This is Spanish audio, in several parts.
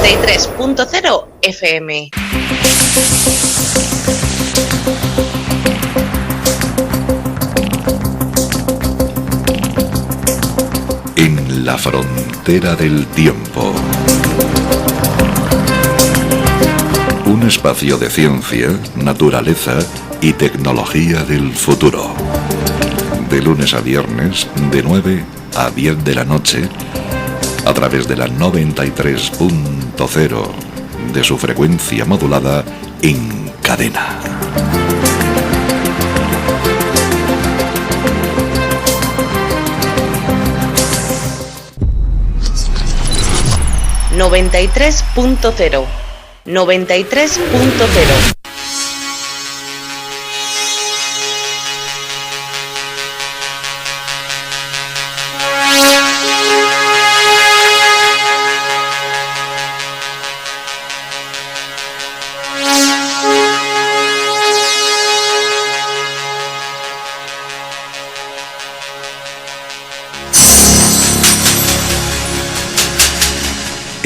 93.0 FM. En la frontera del tiempo. Un espacio de ciencia, naturaleza y tecnología del futuro. De lunes a viernes, de 9 a 10 de la noche, a través de la 93.0 de su frecuencia modulada en cadena. ...93.0... 93.0...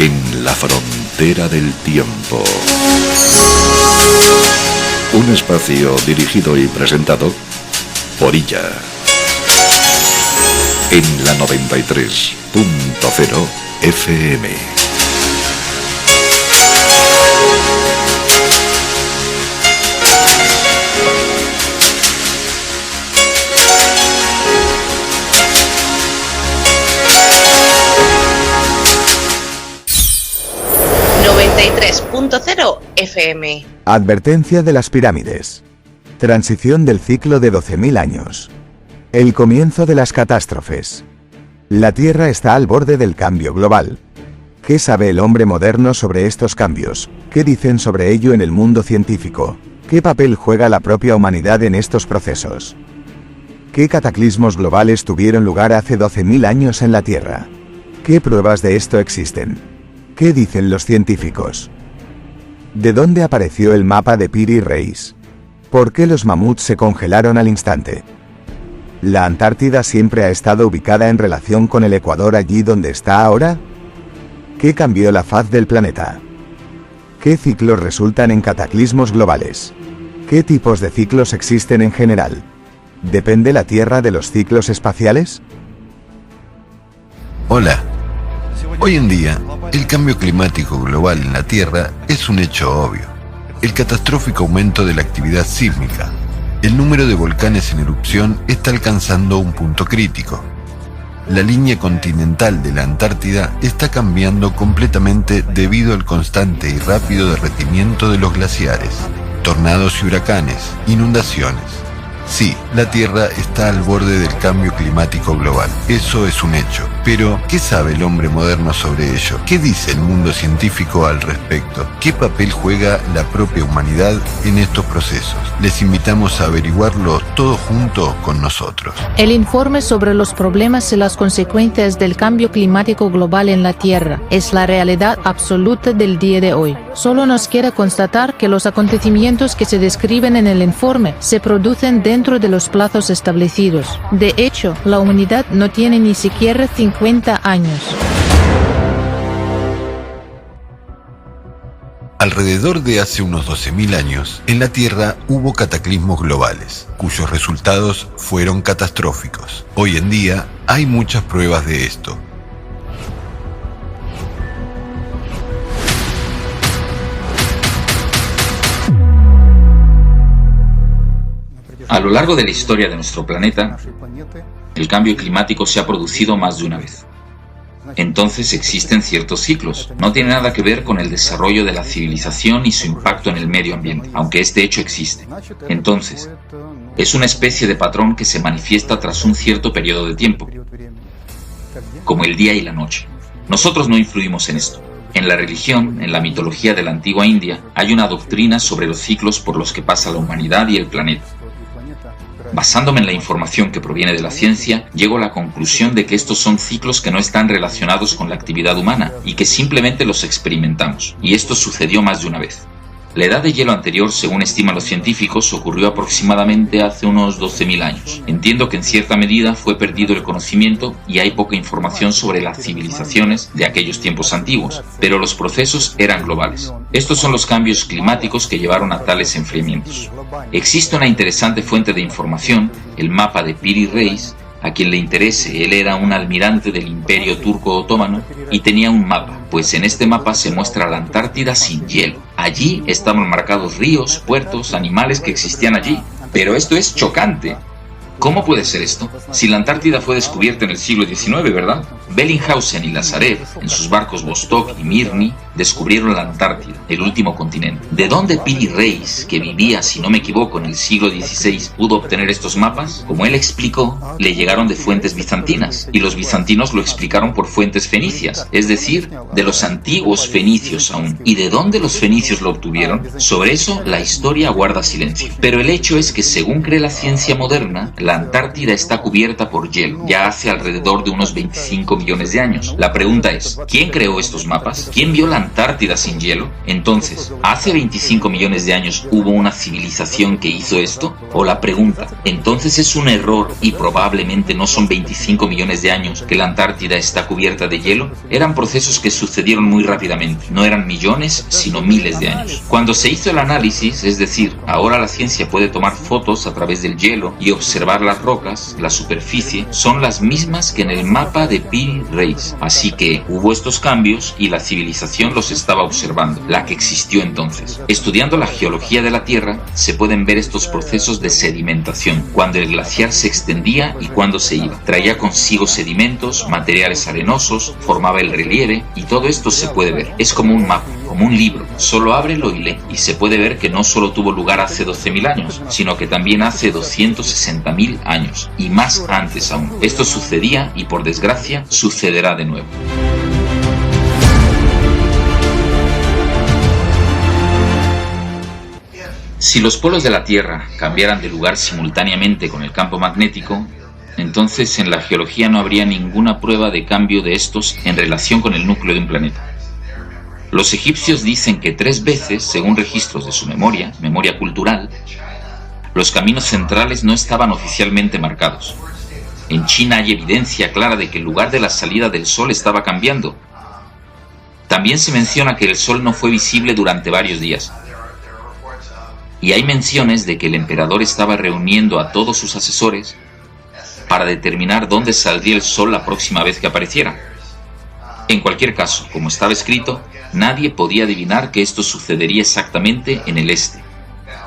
En la frontera del tiempo. Un espacio dirigido y presentado por ella. En la 93.0 FM. FM. Advertencia de las pirámides. Transición del ciclo de 12.000 años. El comienzo de las catástrofes. La Tierra está al borde del cambio global. ¿Qué sabe el hombre moderno sobre estos cambios? ¿Qué dicen sobre ello en el mundo científico? ¿Qué papel juega la propia humanidad en estos procesos? ¿Qué cataclismos globales tuvieron lugar hace 12.000 años en la Tierra? ¿Qué pruebas de esto existen? ¿Qué dicen los científicos? ¿De dónde apareció el mapa de Piri Reis? ¿Por qué los mamuts se congelaron al instante? ¿La Antártida siempre ha estado ubicada en relación con el Ecuador allí donde está ahora? ¿Qué cambió la faz del planeta? ¿Qué ciclos resultan en cataclismos globales? ¿Qué tipos de ciclos existen en general? ¿Depende la Tierra de los ciclos espaciales? Hola. Hoy en día, el cambio climático global en la Tierra es un hecho obvio. El catastrófico aumento de la actividad sísmica. El número de volcanes en erupción está alcanzando un punto crítico. La línea continental de la Antártida está cambiando completamente debido al constante y rápido derretimiento de los glaciares, tornados y huracanes, inundaciones. Sí, la Tierra está al borde del cambio climático global. Eso es un hecho. Pero, ¿qué sabe el hombre moderno sobre ello? ¿Qué dice el mundo científico al respecto? ¿Qué papel juega la propia humanidad en estos procesos? Les invitamos a averiguarlo todo junto con nosotros. El informe sobre los problemas y las consecuencias del cambio climático global en la Tierra es la realidad absoluta del día de hoy. Solo nos queda constatar que los acontecimientos que se describen en el informe se producen dentro de los plazos establecidos. De hecho, la humanidad no tiene ni siquiera 50 años. Alrededor de hace unos 12.000 años, en la Tierra hubo cataclismos globales, cuyos resultados fueron catastróficos. Hoy en día hay muchas pruebas de esto. A lo largo de la historia de nuestro planeta, el cambio climático se ha producido más de una vez. Entonces existen ciertos ciclos. No tiene nada que ver con el desarrollo de la civilización y su impacto en el medio ambiente, aunque este hecho existe. Entonces, es una especie de patrón que se manifiesta tras un cierto periodo de tiempo, como el día y la noche. Nosotros no influimos en esto. En la religión, en la mitología de la antigua India, hay una doctrina sobre los ciclos por los que pasa la humanidad y el planeta. Basándome en la información que proviene de la ciencia, llego a la conclusión de que estos son ciclos que no están relacionados con la actividad humana y que simplemente los experimentamos, y esto sucedió más de una vez. La edad de hielo anterior, según estiman los científicos, ocurrió aproximadamente hace unos 12.000 años. Entiendo que en cierta medida fue perdido el conocimiento y hay poca información sobre las civilizaciones de aquellos tiempos antiguos, pero los procesos eran globales. Estos son los cambios climáticos que llevaron a tales enfriamientos. Existe una interesante fuente de información, el mapa de Piri Reis. A quien le interese, él era un almirante del Imperio Turco Otomano y tenía un mapa, pues en este mapa se muestra la Antártida sin hielo. Allí estaban marcados ríos, puertos, animales que existían allí. Pero esto es chocante. ¿Cómo puede ser esto? Si la Antártida fue descubierta en el siglo XIX, ¿verdad? Bellinghausen y Lazarev, en sus barcos Vostok y Mirny, descubrieron la Antártida, el último continente. ¿De dónde Piri Reis, que vivía, si no me equivoco, en el siglo XVI, pudo obtener estos mapas? Como él explicó, le llegaron de fuentes bizantinas, y los bizantinos lo explicaron por fuentes fenicias, es decir, de los antiguos fenicios aún. ¿Y de dónde los fenicios lo obtuvieron? Sobre eso, la historia guarda silencio. Pero el hecho es que, según cree la ciencia moderna, la Antártida está cubierta por hielo, ya hace alrededor de unos 25 millones de años. La pregunta es, ¿quién creó estos mapas? ¿Quién vio la Antártida sin hielo? Entonces, ¿hace 25 millones de años hubo una civilización que hizo esto? O la pregunta, ¿entonces es un error y probablemente no son 25 millones de años que la Antártida está cubierta de hielo? Eran procesos que sucedieron muy rápidamente, no eran millones, sino miles de años. Cuando se hizo el análisis, es decir, ahora la ciencia puede tomar fotos a través del hielo y observar las rocas, la superficie, son las mismas que en el mapa de Piri Reis. Así que hubo estos cambios y la civilización los estaba observando, la que existió entonces. Estudiando la geología de la Tierra, se pueden ver estos procesos de sedimentación, cuando el glaciar se extendía y cuando se iba. Traía consigo sedimentos, materiales arenosos, formaba el relieve y todo esto se puede ver. Es como un mapa, como un libro. Solo ábrelo y lee y se puede ver que no solo tuvo lugar hace 12.000 años, sino que también hace 260.000 años y más antes aún. Esto sucedía y por desgracia sucederá de nuevo. Si los polos de la Tierra cambiaran de lugar simultáneamente con el campo magnético, entonces en la geología no habría ninguna prueba de cambio de estos en relación con el núcleo de un planeta. Los egipcios dicen que 3 veces, según registros de su memoria cultural, los caminos centrales no estaban oficialmente marcados. En China hay evidencia clara de que el lugar de la salida del sol estaba cambiando. También se menciona que el sol no fue visible durante varios días. Y hay menciones de que el emperador estaba reuniendo a todos sus asesores para determinar dónde saldría el sol la próxima vez que apareciera. En cualquier caso, como estaba escrito, nadie podía adivinar que esto sucedería exactamente en el este.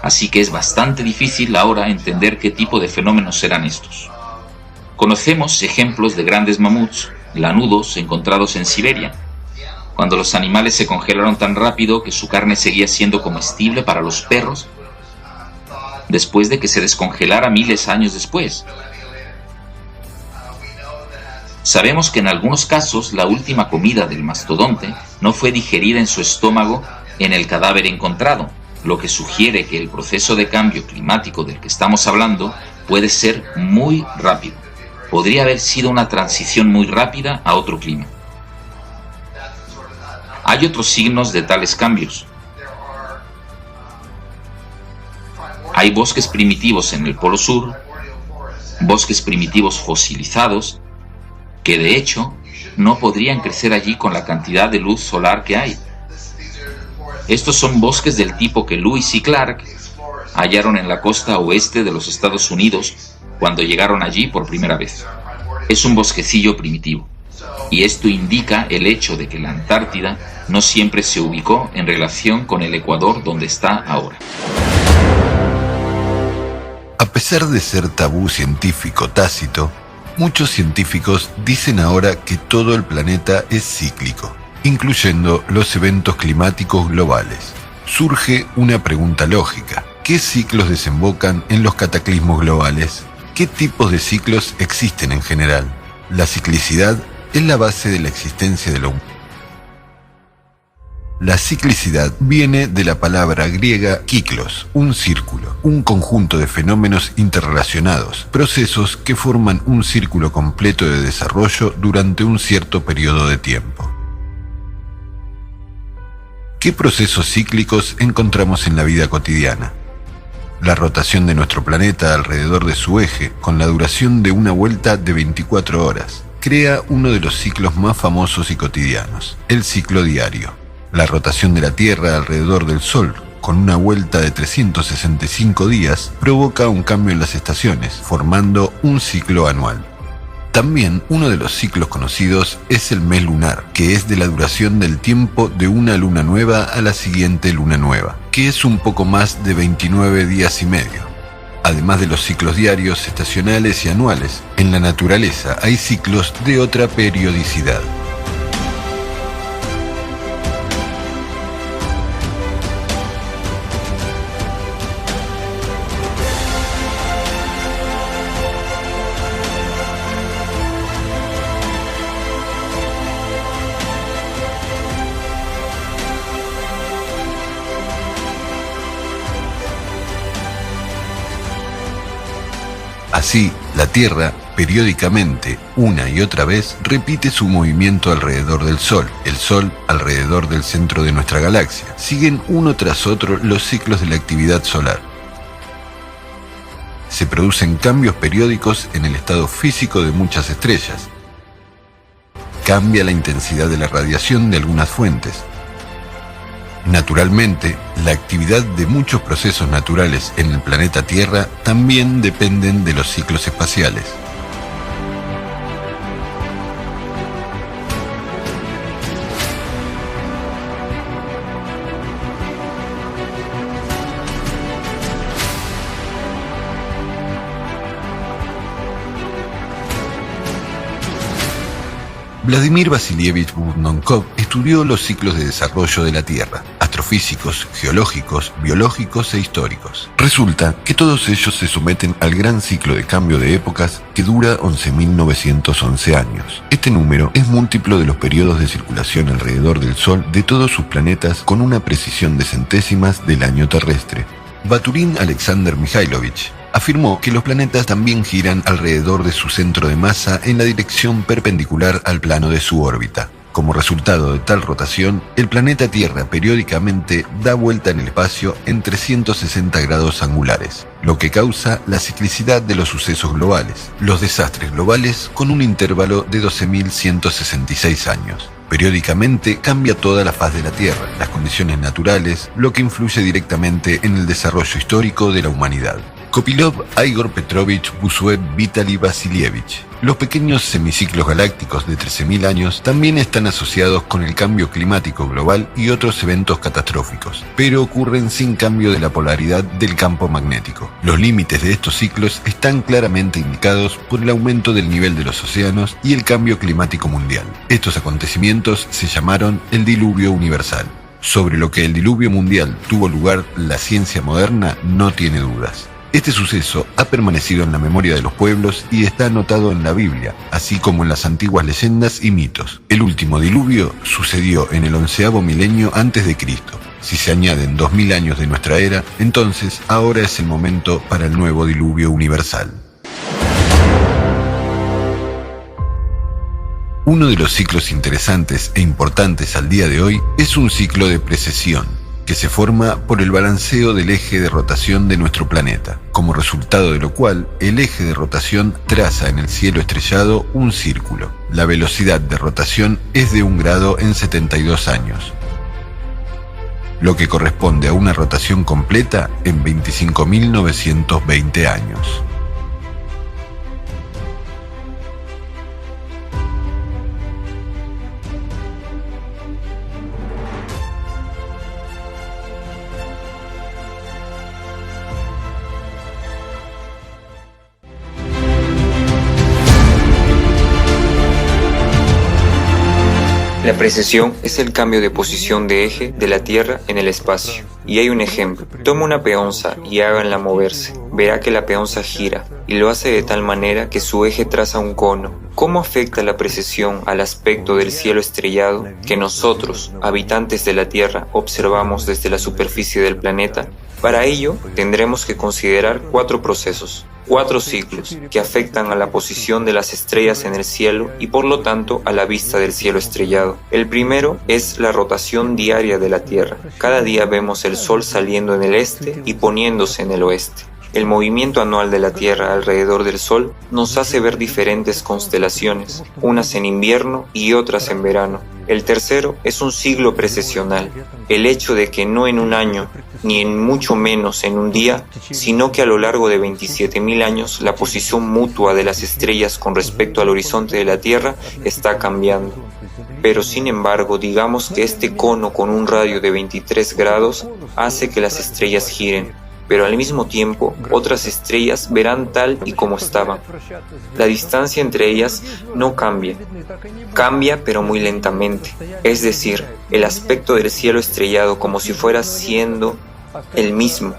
Así que es bastante difícil ahora entender qué tipo de fenómenos serán estos. Conocemos ejemplos de grandes mamuts, lanudos, encontrados en Siberia, cuando los animales se congelaron tan rápido que su carne seguía siendo comestible para los perros, después de que se descongelara miles de años después. Sabemos que en algunos casos la última comida del mastodonte no fue digerida en su estómago en el cadáver encontrado, lo que sugiere que el proceso de cambio climático del que estamos hablando puede ser muy rápido. Podría haber sido una transición muy rápida a otro clima. Hay otros signos de tales cambios. Hay bosques primitivos en el Polo Sur, bosques primitivos fosilizados, que de hecho no podrían crecer allí con la cantidad de luz solar que hay. Estos son bosques del tipo que Lewis y Clark hallaron en la costa oeste de los Estados Unidos cuando llegaron allí por primera vez. Es un bosquecillo primitivo, y esto indica el hecho de que la Antártida no siempre se ubicó en relación con el Ecuador donde está ahora. A pesar de ser tabú científico tácito, muchos científicos dicen ahora que todo el planeta es cíclico, incluyendo los eventos climáticos globales. Surge una pregunta lógica: ¿qué ciclos desembocan en los cataclismos globales? ¿Qué tipos de ciclos existen en general? La ciclicidad es la base de la existencia de la humanidad. La ciclicidad viene de la palabra griega kyklos, un círculo, un conjunto de fenómenos interrelacionados, procesos que forman un círculo completo de desarrollo durante un cierto periodo de tiempo. ¿Qué procesos cíclicos encontramos en la vida cotidiana? La rotación de nuestro planeta alrededor de su eje, con la duración de una vuelta de 24 horas, crea uno de los ciclos más famosos y cotidianos, el ciclo diario. La rotación de la Tierra alrededor del Sol, con una vuelta de 365 días, provoca un cambio en las estaciones, formando un ciclo anual. También uno de los ciclos conocidos es el mes lunar, que es de la duración del tiempo de una luna nueva a la siguiente luna nueva, que es un poco más de 29 días y medio. Además de los ciclos diarios, estacionales y anuales, en la naturaleza hay ciclos de otra periodicidad. Así, la Tierra, periódicamente, una y otra vez, repite su movimiento alrededor del Sol, el Sol alrededor del centro de nuestra galaxia. Siguen uno tras otro los ciclos de la actividad solar. Se producen cambios periódicos en el estado físico de muchas estrellas. Cambia la intensidad de la radiación de algunas fuentes. Naturalmente, la actividad de muchos procesos naturales en el planeta Tierra también dependen de los ciclos espaciales. Vladimir Vasilievich Burnonkov estudió los ciclos de desarrollo de la Tierra, astrofísicos, geológicos, biológicos e históricos. Resulta que todos ellos se someten al gran ciclo de cambio de épocas que dura 11.911 años. Este número es múltiplo de los periodos de circulación alrededor del Sol de todos sus planetas con una precisión de centésimas del año terrestre. Baturin Alexander Mikhailovich afirmó que los planetas también giran alrededor de su centro de masa en la dirección perpendicular al plano de su órbita. Como resultado de tal rotación, el planeta Tierra periódicamente da vuelta en el espacio en 360 grados angulares, lo que causa la ciclicidad de los sucesos globales, los desastres globales con un intervalo de 12.166 años. Periódicamente cambia toda la faz de la Tierra, las condiciones naturales, lo que influye directamente en el desarrollo histórico de la humanidad. Kopilov, Igor Petrovich Busuev, Vitaly Vasilievich. Los pequeños semiciclos galácticos de 13.000 años también están asociados con el cambio climático global y otros eventos catastróficos, pero ocurren sin cambio de la polaridad del campo magnético. Los límites de estos ciclos están claramente indicados por el aumento del nivel de los océanos y el cambio climático mundial. Estos acontecimientos se llamaron el diluvio universal. Sobre lo que el diluvio mundial tuvo lugar, la ciencia moderna no tiene dudas. Este suceso ha permanecido en la memoria de los pueblos y está anotado en la Biblia, así como en las antiguas leyendas y mitos. El último diluvio sucedió en el 11º milenio antes de Cristo. Si se añaden 2000 años de nuestra era, entonces ahora es el momento para el nuevo diluvio universal. Uno de los ciclos interesantes e importantes al día de hoy es un ciclo de precesión, que se forma por el balanceo del eje de rotación de nuestro planeta, como resultado de lo cual el eje de rotación traza en el cielo estrellado un círculo. La velocidad de rotación es de 1 grado en 72 años, lo que corresponde a una rotación completa en 25.920 años. La precesión es el cambio de posición de eje de la Tierra en el espacio. Y hay un ejemplo. Toma una peonza y háganla moverse. Verá que la peonza gira, y lo hace de tal manera que su eje traza un cono. ¿Cómo afecta la precesión al aspecto del cielo estrellado que nosotros, habitantes de la Tierra, observamos desde la superficie del planeta? Para ello, tendremos que considerar 4 procesos, 4 ciclos que afectan a la posición de las estrellas en el cielo y por lo tanto a la vista del cielo estrellado. El primero es la rotación diaria de la Tierra. Cada día vemos el Sol saliendo en el este y poniéndose en el oeste. El movimiento anual de la Tierra alrededor del Sol nos hace ver diferentes constelaciones, unas en invierno y otras en verano. El tercero es un siglo precesional, el hecho de que no en un año, ni en mucho menos en un día, sino que a lo largo de 27.000 años la posición mutua de las estrellas con respecto al horizonte de la Tierra está cambiando. Pero sin embargo, digamos que este cono con un radio de 23 grados hace que las estrellas giren, pero al mismo tiempo otras estrellas verán tal y como estaban. La distancia entre ellas no cambia. Cambia pero muy lentamente. Es decir, el aspecto del cielo estrellado como si fuera siendo el mismo,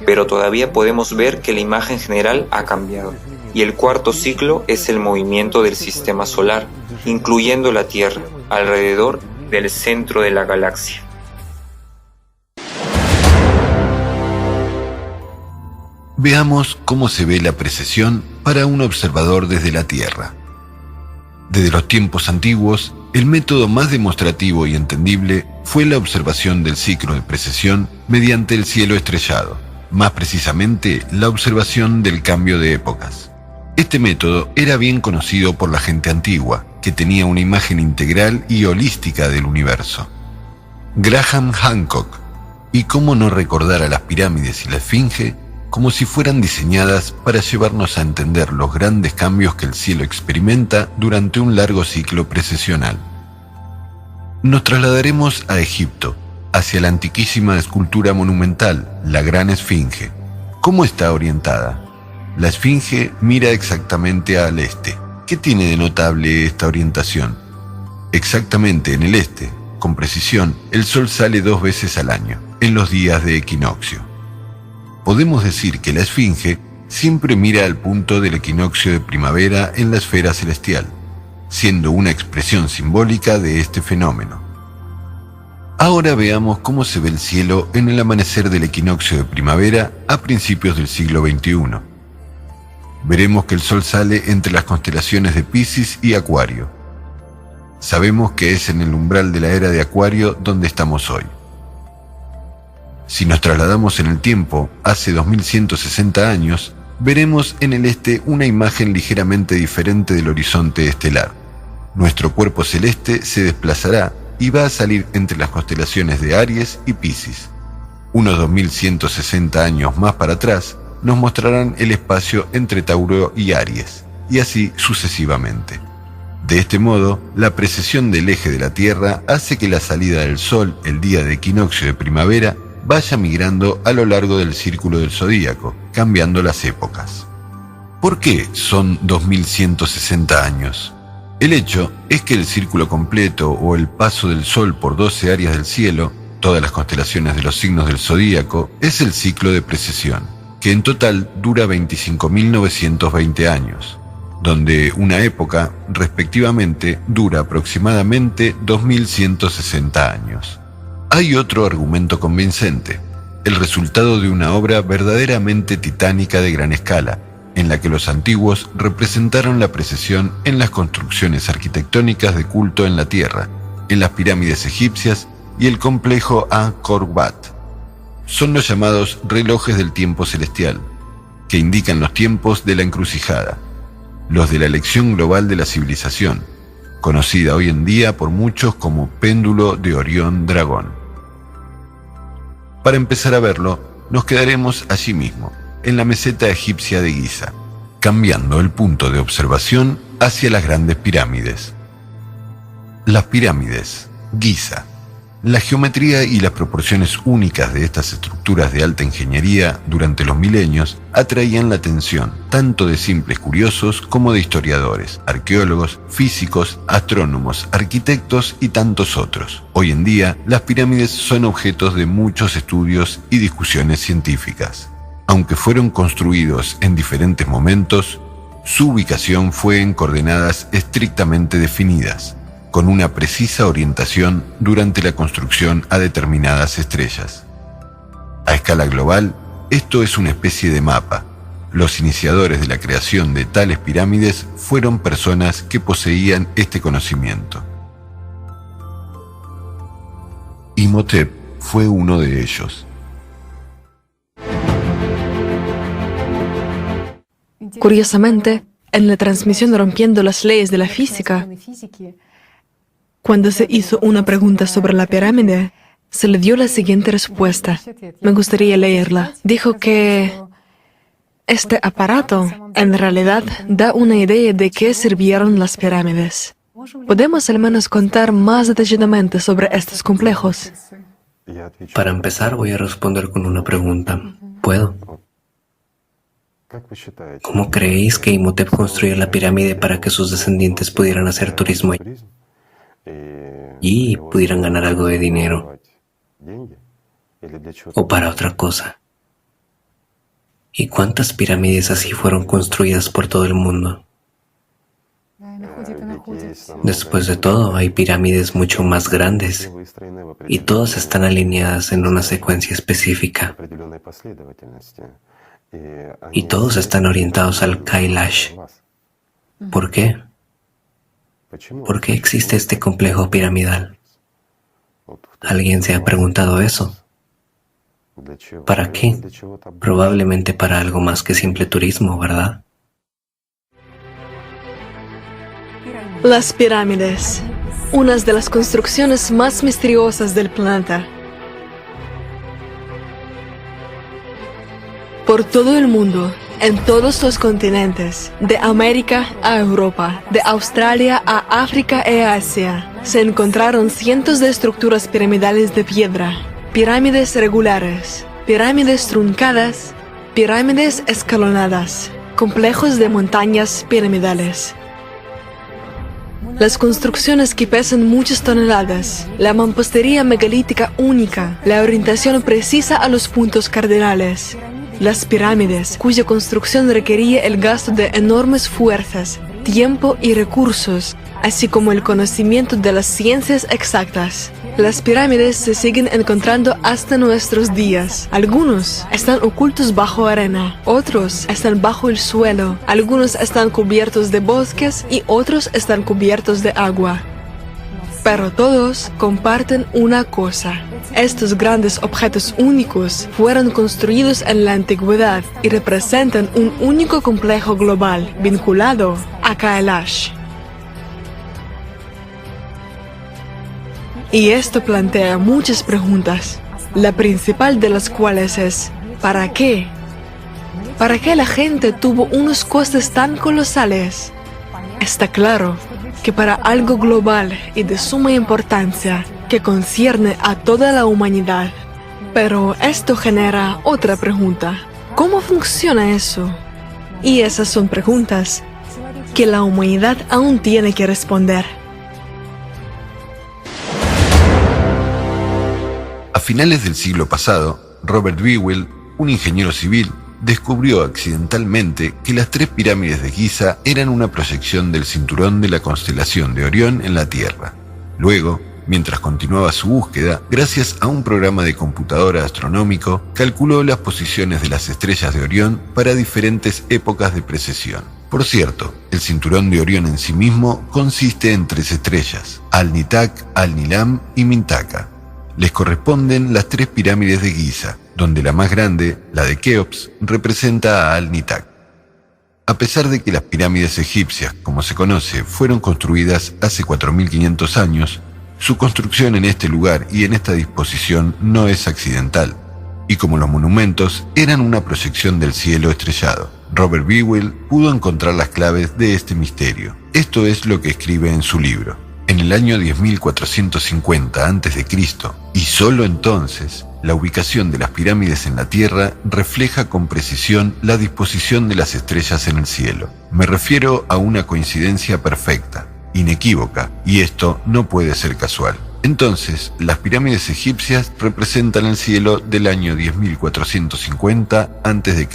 pero todavía podemos ver que la imagen general ha cambiado. Y el cuarto ciclo es el movimiento del sistema solar, incluyendo la Tierra, alrededor del centro de la galaxia. Veamos cómo se ve la precesión para un observador desde la Tierra. Desde los tiempos antiguos, el método más demostrativo y entendible fue la observación del ciclo de precesión mediante el cielo estrellado, más precisamente la observación del cambio de épocas. Este método era bien conocido por la gente antigua, que tenía una imagen integral y holística del universo. Graham Hancock, y cómo no recordar a las pirámides y la Esfinge, como si fueran diseñadas para llevarnos a entender los grandes cambios que el cielo experimenta durante un largo ciclo precesional. Nos trasladaremos a Egipto, hacia la antiquísima escultura monumental, la Gran Esfinge. ¿Cómo está orientada? La Esfinge mira exactamente al este. ¿Qué tiene de notable esta orientación? Exactamente en el este, con precisión, el Sol sale 2 veces al año, en los días de equinoccio. Podemos decir que la Esfinge siempre mira al punto del equinoccio de primavera en la esfera celestial, siendo una expresión simbólica de este fenómeno. Ahora veamos cómo se ve el cielo en el amanecer del equinoccio de primavera a principios del siglo XXI. Veremos que el Sol sale entre las constelaciones de Piscis y Acuario. Sabemos que es en el umbral de la era de Acuario donde estamos hoy. Si nos trasladamos en el tiempo, hace 2160 años, veremos en el este una imagen ligeramente diferente del horizonte estelar. Nuestro cuerpo celeste se desplazará y va a salir entre las constelaciones de Aries y Piscis. Unos 2160 años más para atrás, nos mostrarán el espacio entre Tauro y Aries, y así sucesivamente. De este modo, la precesión del eje de la Tierra hace que la salida del Sol el día de equinoccio de primavera vaya migrando a lo largo del círculo del zodíaco, cambiando las épocas. ¿Por qué son 2160 años? El hecho es que el círculo completo o el paso del Sol por 12 áreas del cielo, todas las constelaciones de los signos del zodíaco, es el ciclo de precesión, que en total dura 25.920 años, donde una época, respectivamente, dura aproximadamente 2160 años. Hay otro argumento convincente, el resultado de una obra verdaderamente titánica de gran escala, en la que los antiguos representaron la precesión en las construcciones arquitectónicas de culto en la Tierra, en las pirámides egipcias y el complejo Angkor Wat. Son los llamados relojes del tiempo celestial, que indican los tiempos de la encrucijada, los de la elección global de la civilización, conocida hoy en día por muchos como péndulo de Orión-Dragón. Para empezar a verlo, nos quedaremos allí mismo, en la meseta egipcia de Giza, cambiando el punto de observación hacia las grandes pirámides. Las pirámides, Giza. La geometría y las proporciones únicas de estas estructuras de alta ingeniería durante los milenios atraían la atención tanto de simples curiosos como de historiadores, arqueólogos, físicos, astrónomos, arquitectos y tantos otros. Hoy en día, las pirámides son objetos de muchos estudios y discusiones científicas. Aunque fueron construidos en diferentes momentos, su ubicación fue en coordenadas estrictamente definidas, con una precisa orientación durante la construcción a determinadas estrellas. A escala global, esto es una especie de mapa. Los iniciadores de la creación de tales pirámides fueron personas que poseían este conocimiento. Imhotep fue uno de ellos. Curiosamente, en la transmisión Rompiendo las leyes de la física, cuando se hizo una pregunta sobre la pirámide, se le dio la siguiente respuesta. Me gustaría leerla. Dijo que este aparato, en realidad, da una idea de qué sirvieron las pirámides. ¿Podemos al menos contar más detalladamente sobre estos complejos? Para empezar, voy a responder con una pregunta. ¿Puedo? ¿Cómo creéis que Imhotep construyó la pirámide para que sus descendientes pudieran hacer turismo y pudieran ganar algo de dinero? ¿O para otra cosa? ¿Y cuántas pirámides así fueron construidas por todo el mundo? Después de todo, hay pirámides mucho más grandes y todas están alineadas en una secuencia específica. Y todos están orientados al Kailash. ¿Por qué? ¿Por qué existe este complejo piramidal? ¿Alguien se ha preguntado eso? ¿Para qué? Probablemente para algo más que simple turismo, ¿verdad? Las pirámides, unas de las construcciones más misteriosas del planeta. Por todo el mundo, en todos los continentes, de América a Europa, de Australia a África e Asia, se encontraron cientos de estructuras piramidales de piedra, pirámides regulares, pirámides truncadas, pirámides escalonadas, complejos de montañas piramidales. Las construcciones que pesan muchas toneladas, la mampostería megalítica única, la orientación precisa a los puntos cardinales. Las pirámides, cuya construcción requería el gasto de enormes fuerzas, tiempo y recursos, así como el conocimiento de las ciencias exactas. Las pirámides se siguen encontrando hasta nuestros días. Algunos están ocultos bajo arena, otros están bajo el suelo, algunos están cubiertos de bosques y otros están cubiertos de agua. Pero todos comparten una cosa. Estos grandes objetos únicos fueron construidos en la antigüedad y representan un único complejo global vinculado a Kailash. Y esto plantea muchas preguntas, la principal de las cuales es ¿para qué? ¿Para qué la gente tuvo unos costes tan colosales? Está claro que para algo global y de suma importancia que concierne a toda la humanidad. Pero esto genera otra pregunta. ¿Cómo funciona eso? Y esas son preguntas que la humanidad aún tiene que responder. A finales del siglo pasado, Robert Whewell, un ingeniero civil, descubrió accidentalmente que las 3 pirámides de Giza eran una proyección del cinturón de la constelación de Orión en la Tierra. Luego, mientras continuaba su búsqueda, gracias a un programa de computadora astronómico, calculó las posiciones de las estrellas de Orión para diferentes épocas de precesión. Por cierto, el cinturón de Orión en sí mismo consiste en 3 estrellas, Al-Nitak, Al-Nilam y Mintaka. Les corresponden las 3 pirámides de Giza, donde la más grande, la de Keops, representa a Al-Nitak. A pesar de que las pirámides egipcias, como se conoce, fueron construidas hace 4.500 años, su construcción en este lugar y en esta disposición no es accidental, y como los monumentos, eran una proyección del cielo estrellado. Robert Whewell pudo encontrar las claves de este misterio. Esto es lo que escribe en su libro. En el año 10.450 a.C., y solo entonces, la ubicación de las pirámides en la Tierra refleja con precisión la disposición de las estrellas en el cielo. Me refiero a una coincidencia perfecta, inequívoca, y esto no puede ser casual. Entonces, las pirámides egipcias representan el cielo del año 10.450 a.C.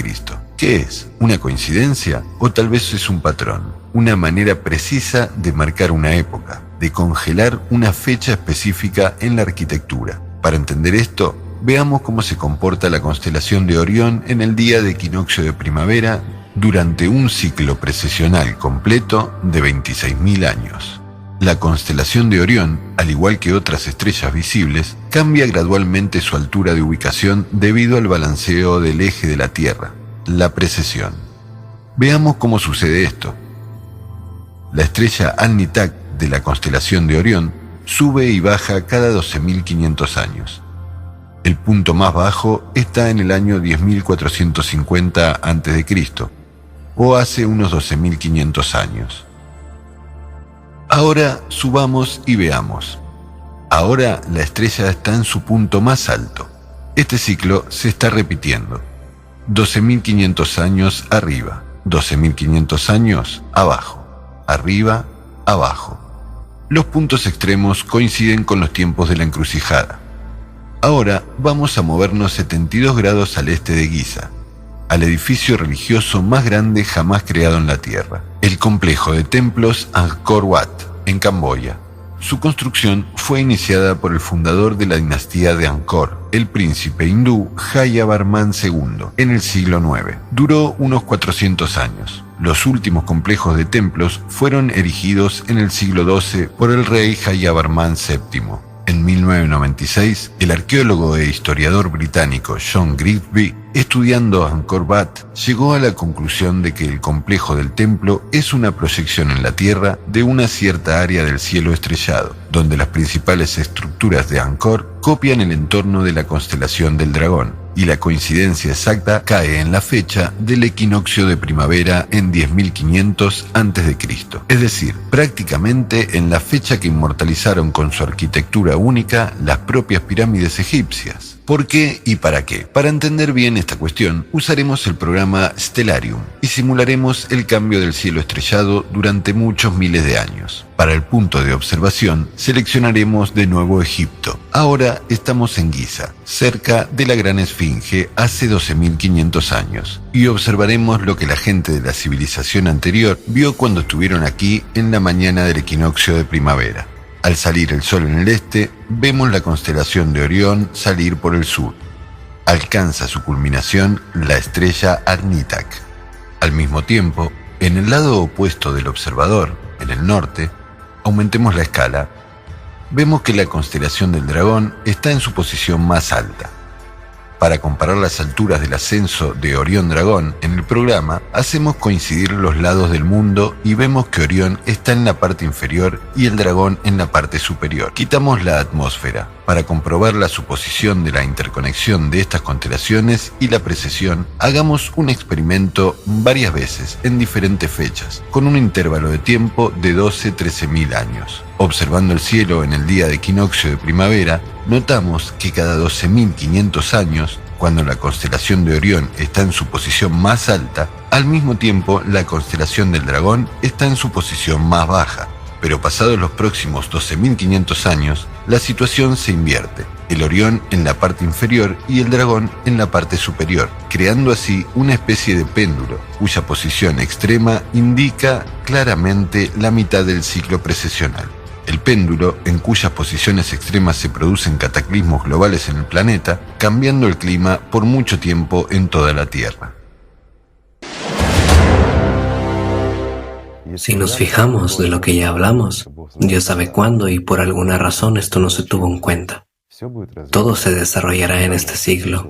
¿Qué es? ¿Una coincidencia? ¿O tal vez es un patrón? Una manera precisa de marcar una época, de congelar una fecha específica en la arquitectura. Para entender esto, veamos cómo se comporta la constelación de Orión en el día de equinoccio de primavera durante un ciclo precesional completo de 26.000 años. La constelación de Orión, al igual que otras estrellas visibles, cambia gradualmente su altura de ubicación debido al balanceo del eje de la Tierra, la precesión. Veamos cómo sucede esto. La estrella Alnitak de la constelación de Orión sube y baja cada 12.500 años. El punto más bajo está en el año 10.450 a.C., o hace unos 12.500 años. Ahora subamos y veamos. Ahora la estrella está en su punto más alto. Este ciclo se está repitiendo. 12.500 años arriba, 12.500 años abajo, arriba, abajo. Los puntos extremos coinciden con los tiempos de la encrucijada. Ahora vamos a movernos 72 grados al este de Giza, al edificio religioso más grande jamás creado en la Tierra, el complejo de templos Angkor Wat, en Camboya. Su construcción fue iniciada por el fundador de la dinastía de Angkor, el príncipe hindú Jayavarman II, en el siglo IX. Duró unos 400 años. Los últimos complejos de templos fueron erigidos en el siglo XII por el rey Jayavarman VII. En 1996, el arqueólogo e historiador británico John Grigsby, estudiando Angkor Wat, llegó a la conclusión de que el complejo del templo es una proyección en la Tierra de una cierta área del cielo estrellado, donde las principales estructuras de Angkor copian el entorno de la constelación del Dragón, y la coincidencia exacta cae en la fecha del equinoccio de primavera en 10.500 a.C., es decir, prácticamente en la fecha que inmortalizaron con su arquitectura única las propias pirámides egipcias. ¿Por qué y para qué? Para entender bien esta cuestión, usaremos el programa Stellarium y simularemos el cambio del cielo estrellado durante muchos miles de años. Para el punto de observación, seleccionaremos de nuevo Egipto. Ahora estamos en Giza, cerca de la Gran Esfinge hace 12.500 años, y observaremos lo que la gente de la civilización anterior vio cuando estuvieron aquí en la mañana del equinoccio de primavera. Al salir el sol en el este, vemos la constelación de Orión salir por el sur. Alcanza su culminación la estrella Alnitak. Al mismo tiempo, en el lado opuesto del observador, en el norte, aumentemos la escala, vemos que la constelación del Dragón está en su posición más alta. Para comparar las alturas del ascenso de Orión Dragón en el programa, hacemos coincidir los lados del mundo y vemos que Orión está en la parte inferior y el Dragón en la parte superior. Quitamos la atmósfera para comprobar la suposición de la interconexión de estas constelaciones y la precesión. Hagamos un experimento varias veces en diferentes fechas, con un intervalo de tiempo de 12-13.000 años. Observando el cielo en el día de equinoccio de primavera, notamos que cada 12.500 años, cuando la constelación de Orión está en su posición más alta, al mismo tiempo la constelación del Dragón está en su posición más baja. Pero pasados los próximos 12.500 años, la situación se invierte. El Orión en la parte inferior y el Dragón en la parte superior, creando así una especie de péndulo, cuya posición extrema indica claramente la mitad del ciclo precesional. El péndulo, en cuyas posiciones extremas se producen cataclismos globales en el planeta, cambiando el clima por mucho tiempo en toda la Tierra. Si nos fijamos de lo que ya hablamos, Dios sabe cuándo y por alguna razón esto no se tuvo en cuenta. Todo se desarrollará en este siglo,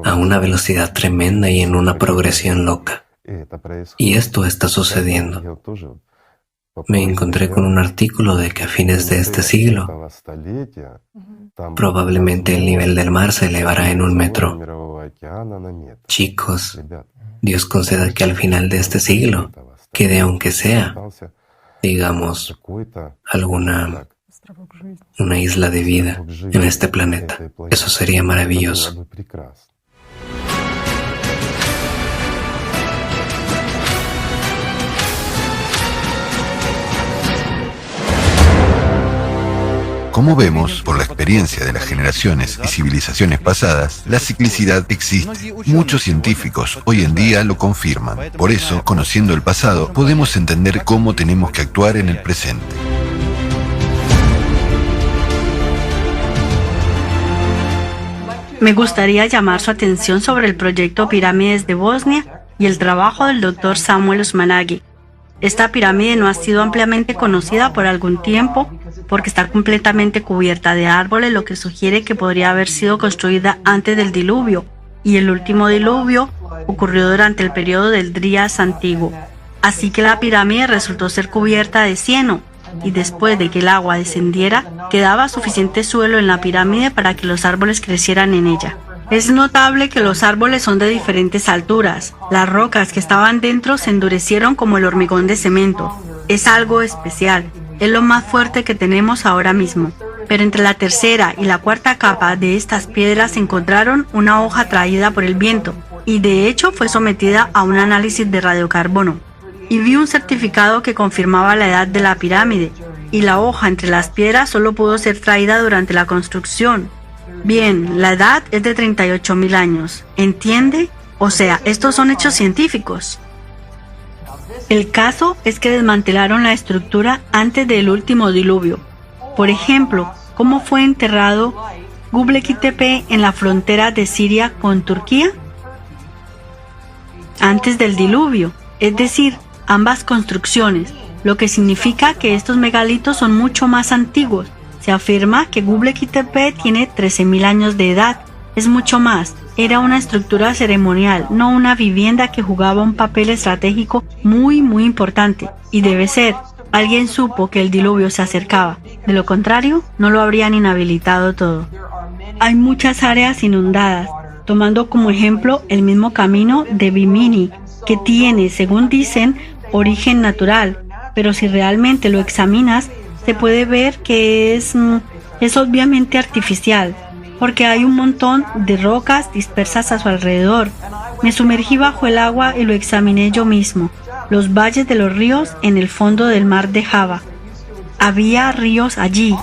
a una velocidad tremenda y en una progresión loca. Y esto está sucediendo. Me encontré con un artículo de que a fines de este siglo, probablemente el nivel del mar se elevará en 1 metro. Chicos, Dios conceda que al final de este siglo quede, aunque sea, digamos, una isla de vida en este planeta. Eso sería maravilloso. Como vemos, por la experiencia de las generaciones y civilizaciones pasadas, la ciclicidad existe. Muchos científicos hoy en día lo confirman. Por eso, conociendo el pasado, podemos entender cómo tenemos que actuar en el presente. Me gustaría llamar su atención sobre el proyecto Pirámides de Bosnia y el trabajo del Dr. Samuel Usmanagui. Esta pirámide no ha sido ampliamente conocida por algún tiempo porque está completamente cubierta de árboles, lo que sugiere que podría haber sido construida antes del diluvio, y el último diluvio ocurrió durante el periodo del Drías antiguo. Así que la pirámide resultó ser cubierta de cieno, y después de que el agua descendiera, quedaba suficiente suelo en la pirámide para que los árboles crecieran en ella. Es notable que los árboles son de diferentes alturas. Las rocas que estaban dentro se endurecieron como el hormigón de cemento. Es algo especial. Es lo más fuerte que tenemos ahora mismo. Pero entre la tercera y la cuarta capa de estas piedras se encontraron una hoja traída por el viento, y de hecho fue sometida a un análisis de radiocarbono. Y vi un certificado que confirmaba la edad de la pirámide, y la hoja entre las piedras solo pudo ser traída durante la construcción. Bien, la edad es de 38.000 años, ¿entiende? O sea, estos son hechos científicos. El caso es que desmantelaron la estructura antes del último diluvio. Por ejemplo, ¿cómo fue enterrado Göbekli Tepe en la frontera de Siria con Turquía? Antes del diluvio, es decir, ambas construcciones, lo que significa que estos megalitos son mucho más antiguos. Se afirma que Göbekli Tepe tiene 13.000 años de edad. Es mucho más. Era una estructura ceremonial, no una vivienda que jugaba un papel estratégico muy importante. Y debe ser. Alguien supo que el diluvio se acercaba. De lo contrario, no lo habrían inhabilitado todo. Hay muchas áreas inundadas, tomando como ejemplo el mismo camino de Bimini, que tiene, según dicen, origen natural. Pero si realmente lo examinas, se puede ver que es obviamente artificial, porque hay un montón de rocas dispersas a su alrededor. Me sumergí bajo el agua y lo examiné yo mismo. Los valles de los ríos en el fondo del mar de Java. Había ríos allí,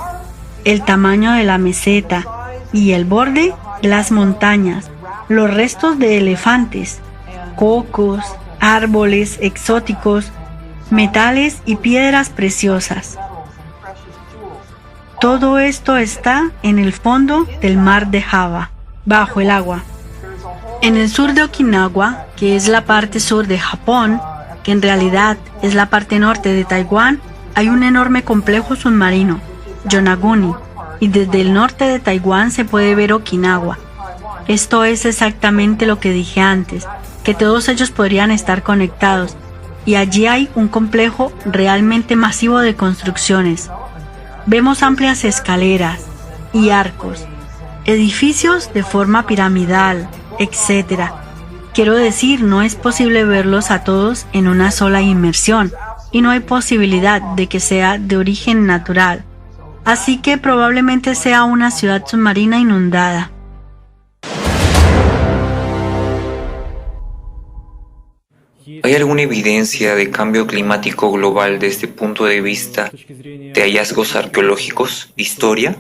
el tamaño de la meseta y el borde de las montañas, los restos de elefantes, cocos, árboles exóticos, metales y piedras preciosas. Todo esto está en el fondo del mar de Java, bajo el agua. En el sur de Okinawa, que es la parte sur de Japón, que en realidad es la parte norte de Taiwán, hay un enorme complejo submarino, Yonaguni, y desde el norte de Taiwán se puede ver Okinawa. Esto es exactamente lo que dije antes, que todos ellos podrían estar conectados, y allí hay un complejo realmente masivo de construcciones. Vemos amplias escaleras y arcos, edificios de forma piramidal, etc. Quiero decir, no es posible verlos a todos en una sola inmersión, y no hay posibilidad de que sea de origen natural. Así que probablemente sea una ciudad submarina inundada. ¿Hay alguna evidencia de cambio climático global desde el punto de vista de hallazgos arqueológicos, historia?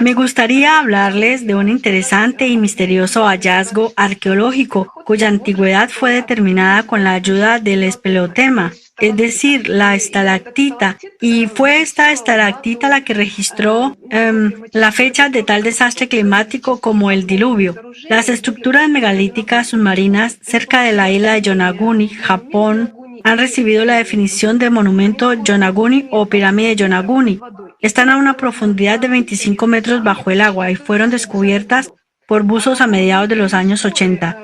Me gustaría hablarles de un interesante y misterioso hallazgo arqueológico cuya antigüedad fue determinada con la ayuda del espeleotema, es decir, la estalactita, y fue esta estalactita la que registró la fecha de tal desastre climático como el diluvio. Las estructuras megalíticas submarinas cerca de la isla de Yonaguni, Japón, han recibido la definición de monumento Yonaguni o pirámide Yonaguni. Están a una profundidad de 25 metros bajo el agua y fueron descubiertas por buzos a mediados de los años 80.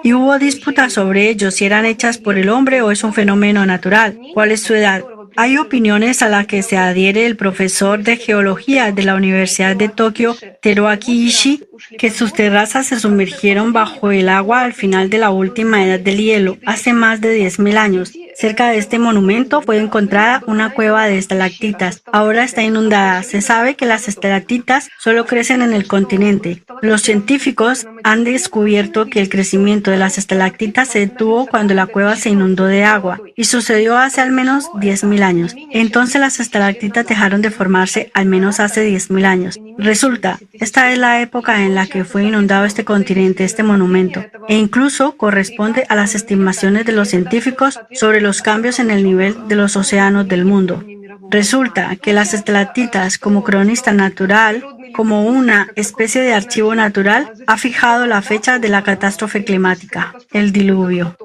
Y hubo disputas sobre ellos, si eran hechas por el hombre o es un fenómeno natural. ¿Cuál es su edad? Hay opiniones a las que se adhiere el profesor de geología de la Universidad de Tokio, Teruaki Ishii, que sus terrazas se sumergieron bajo el agua al final de la última edad del hielo, hace más de 10.000 años. Cerca de este monumento fue encontrada una cueva de estalactitas. Ahora está inundada. Se sabe que las estalactitas solo crecen en el continente. Los científicos han descubierto que el crecimiento de las estalactitas se detuvo cuando la cueva se inundó de agua, y sucedió hace al menos 10.000 años. Entonces las estalactitas dejaron de formarse al menos hace 10.000 años. Resulta, esta es la época en la que fue inundado este continente, este monumento, e incluso corresponde a las estimaciones de los científicos sobre los cambios en el nivel de los océanos del mundo. Resulta que las estalactitas, como cronista natural, como una especie de archivo natural, ha fijado la fecha de la catástrofe climática, el diluvio.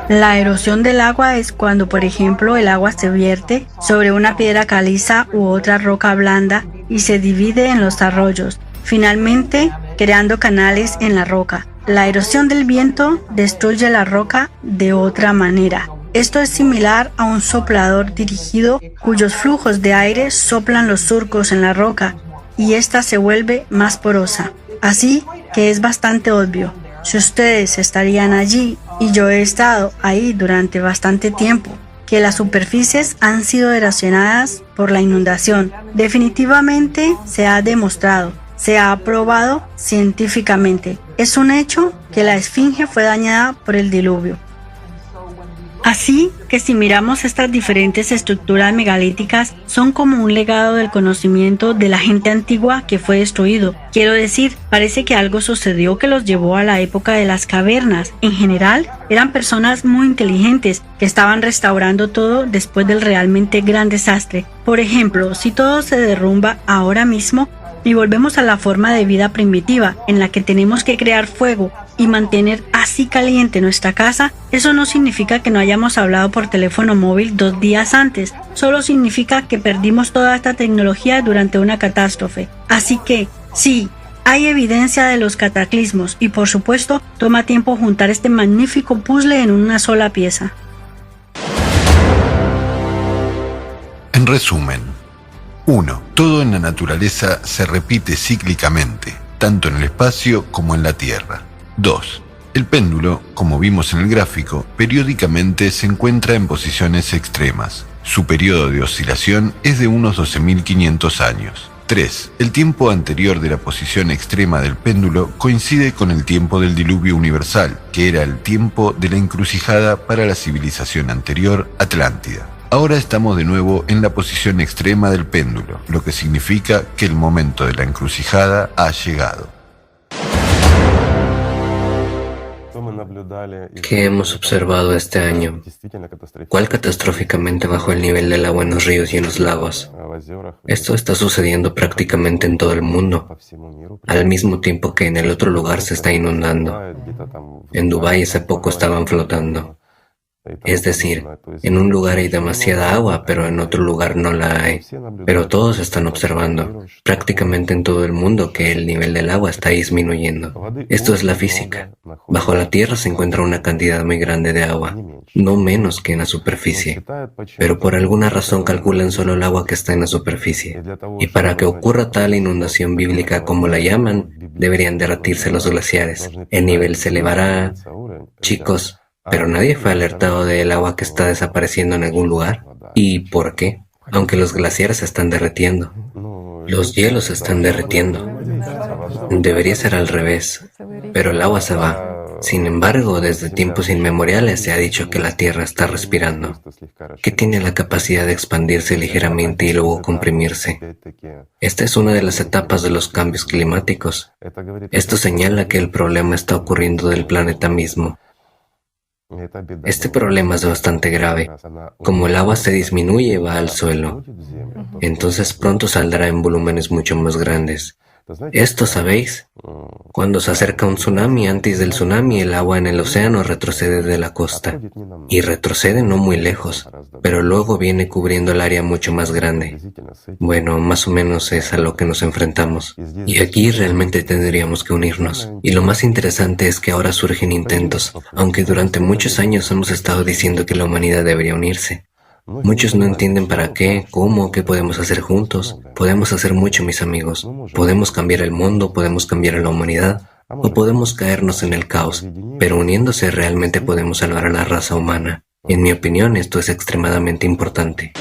La erosión del agua es cuando, por ejemplo, el agua se vierte sobre una piedra caliza u otra roca blanda y se divide en los arroyos, finalmente creando canales en la roca. La erosión del viento destruye la roca de otra manera. Esto es similar a un soplador dirigido cuyos flujos de aire soplan los surcos en la roca y ésta se vuelve más porosa. Así que es bastante obvio. Si ustedes estarían allí, y yo he estado ahí durante bastante tiempo, que las superficies han sido erosionadas por la inundación. Definitivamente se ha demostrado, se ha probado científicamente. Es un hecho que la esfinge fue dañada por el diluvio. Así que si miramos estas diferentes estructuras megalíticas, son como un legado del conocimiento de la gente antigua que fue destruido. Quiero decir, parece que algo sucedió que los llevó a la época de las cavernas. En general, eran personas muy inteligentes que estaban restaurando todo después del realmente gran desastre. Por ejemplo, si todo se derrumba ahora mismo y volvemos a la forma de vida primitiva en la que tenemos que crear fuego y mantener así caliente nuestra casa, eso no significa que no hayamos hablado por teléfono móvil 2 días antes, solo significa que perdimos toda esta tecnología durante una catástrofe. Así que, sí, hay evidencia de los cataclismos y por supuesto toma tiempo juntar este magnífico puzzle en una sola pieza. En resumen, 1. Todo en la naturaleza se repite cíclicamente, tanto en el espacio como en la Tierra. 2. El péndulo, como vimos en el gráfico, periódicamente se encuentra en posiciones extremas. Su periodo de oscilación es de unos 12.500 años. 3. El tiempo anterior de la posición extrema del péndulo coincide con el tiempo del diluvio universal, que era el tiempo de la encrucijada para la civilización anterior, Atlántida. Ahora estamos de nuevo en la posición extrema del péndulo, lo que significa que el momento de la encrucijada ha llegado. ¿Qué hemos observado este año? ¿Cuál catastróficamente bajó el nivel del agua en los ríos y en los lagos? Esto está sucediendo prácticamente en todo el mundo, al mismo tiempo que en el otro lugar se está inundando. En Dubái hace poco estaban flotando. Es decir, en un lugar hay demasiada agua, pero en otro lugar no la hay. Pero todos están observando, prácticamente en todo el mundo, que el nivel del agua está disminuyendo. Esto es la física. Bajo la tierra se encuentra una cantidad muy grande de agua, no menos que en la superficie. Pero por alguna razón calculan solo el agua que está en la superficie. Y para que ocurra tal inundación bíblica como la llaman, deberían derretirse los glaciares. El nivel se elevará. Chicos, pero nadie fue alertado del agua que está desapareciendo en algún lugar. ¿Y por qué? Aunque los glaciares se están derritiendo. Los hielos se están derritiendo. Debería ser al revés, pero el agua se va. Sin embargo, desde tiempos inmemoriales se ha dicho que la Tierra está respirando, que tiene la capacidad de expandirse ligeramente y luego comprimirse. Esta es una de las etapas de los cambios climáticos. Esto señala que el problema está ocurriendo del planeta mismo. Este problema es bastante grave. Como el agua se disminuye y va al suelo, entonces pronto saldrá en volúmenes mucho más grandes. Esto, ¿sabéis? Cuando se acerca un tsunami, antes del tsunami el agua en el océano retrocede de la costa. Y retrocede no muy lejos, pero luego viene cubriendo el área mucho más grande. Bueno, más o menos es a lo que nos enfrentamos. Y aquí realmente tendríamos que unirnos. Y lo más interesante es que ahora surgen intentos, aunque durante muchos años hemos estado diciendo que la humanidad debería unirse. Muchos no entienden para qué, cómo, qué podemos hacer juntos. Podemos hacer mucho, mis amigos. Podemos cambiar el mundo, podemos cambiar a la humanidad, o podemos caernos en el caos, pero uniéndose realmente podemos salvar a la raza humana. En mi opinión, esto es extremadamente importante.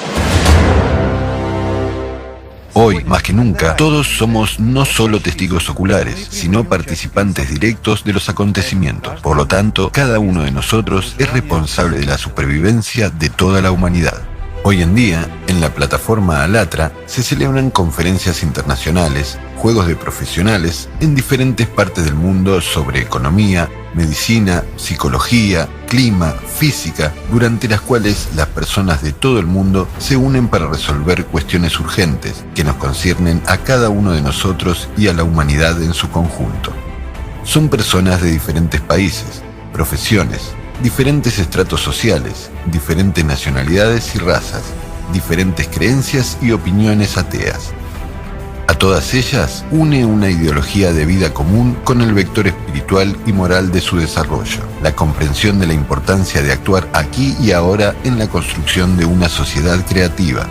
Hoy, más que nunca, todos somos no solo testigos oculares, sino participantes directos de los acontecimientos. Por lo tanto, cada uno de nosotros es responsable de la supervivencia de toda la humanidad. Hoy en día, en la plataforma Alatra, se celebran conferencias internacionales, juegos de profesionales en diferentes partes del mundo sobre economía, medicina, psicología, clima, física, durante las cuales las personas de todo el mundo se unen para resolver cuestiones urgentes que nos conciernen a cada uno de nosotros y a la humanidad en su conjunto. Son personas de diferentes países, profesiones, diferentes estratos sociales, diferentes nacionalidades y razas, diferentes creencias y opiniones ateas. A todas ellas une una ideología de vida común con el vector espiritual y moral de su desarrollo, la comprensión de la importancia de actuar aquí y ahora en la construcción de una sociedad creativa,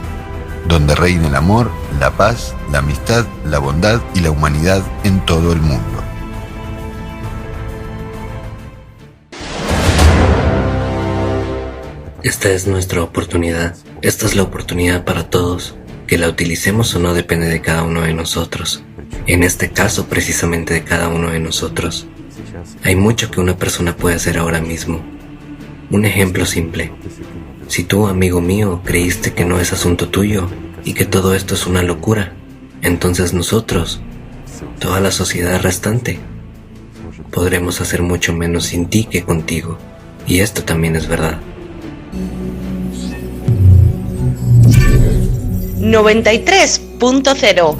donde reine el amor, la paz, la amistad, la bondad y la humanidad en todo el mundo. Esta es nuestra oportunidad. Esta es la oportunidad para todos. Que la utilicemos o no depende de cada uno de nosotros. En este caso, precisamente de cada uno de nosotros. Hay mucho que una persona puede hacer ahora mismo. Un ejemplo simple. Si tú, amigo mío, creíste que no es asunto tuyo y que todo esto es una locura, entonces nosotros, toda la sociedad restante, podremos hacer mucho menos sin ti que contigo. Y esto también es verdad. 93.0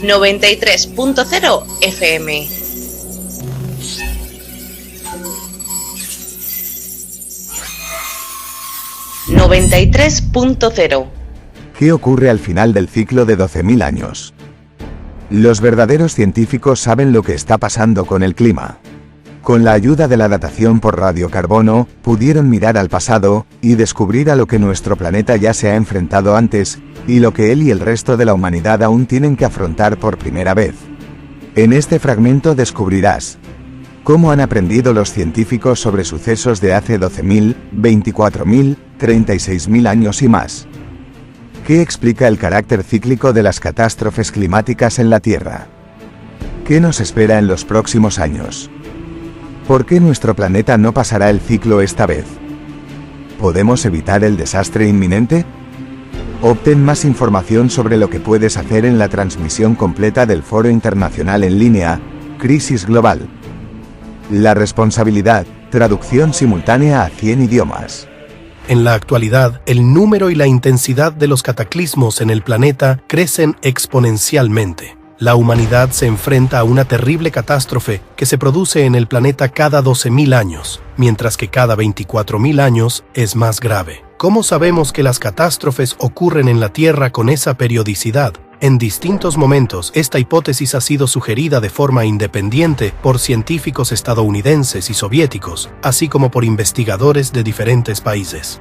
93.0 FM. .0. ¿Qué ocurre al final del ciclo de 12.000 años? Los verdaderos científicos saben lo que está pasando con el clima. Con la ayuda de la datación por radiocarbono, pudieron mirar al pasado y descubrir a lo que nuestro planeta ya se ha enfrentado antes, y lo que él y el resto de la humanidad aún tienen que afrontar por primera vez. En este fragmento descubrirás cómo han aprendido los científicos sobre sucesos de hace 12.000, 24.000, 36.000 años y más. ¿Qué explica el carácter cíclico de las catástrofes climáticas en la Tierra? ¿Qué nos espera en los próximos años? ¿Por qué nuestro planeta no pasará el ciclo esta vez? ¿Podemos evitar el desastre inminente? Obtén más información sobre lo que puedes hacer en la transmisión completa del Foro Internacional en línea, Crisis Global. La responsabilidad, traducción simultánea a 100 idiomas. En la actualidad, el número y la intensidad de los cataclismos en el planeta crecen exponencialmente. La humanidad se enfrenta a una terrible catástrofe que se produce en el planeta cada 12.000 años, mientras que cada 24.000 años es más grave. ¿Cómo sabemos que las catástrofes ocurren en la Tierra con esa periodicidad? En distintos momentos, esta hipótesis ha sido sugerida de forma independiente por científicos estadounidenses y soviéticos, así como por investigadores de diferentes países.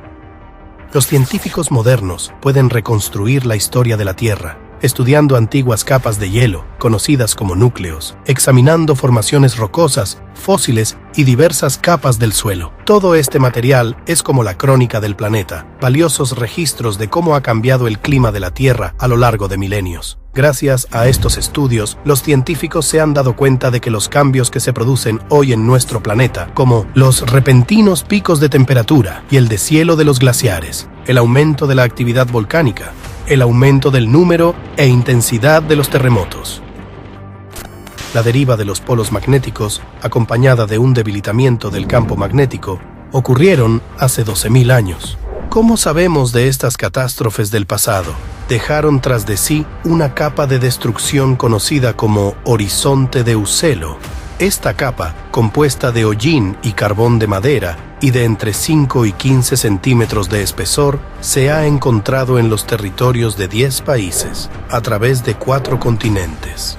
Los científicos modernos pueden reconstruir la historia de la Tierra, estudiando antiguas capas de hielo, conocidas como núcleos, examinando formaciones rocosas, fósiles y diversas capas del suelo. Todo este material es como la crónica del planeta, valiosos registros de cómo ha cambiado el clima de la Tierra a lo largo de milenios. Gracias a estos estudios, los científicos se han dado cuenta de que los cambios que se producen hoy en nuestro planeta, como los repentinos picos de temperatura y el deshielo de los glaciares, el aumento de la actividad volcánica, el aumento del número e intensidad de los terremotos, la deriva de los polos magnéticos, acompañada de un debilitamiento del campo magnético, ocurrieron hace 12.000 años. ¿Cómo sabemos de estas catástrofes del pasado? Dejaron tras de sí una capa de destrucción conocida como horizonte de Uselo. Esta capa, compuesta de hollín y carbón de madera y de entre 5 y 15 centímetros de espesor, se ha encontrado en los territorios de 10 países, a través de 4 continentes.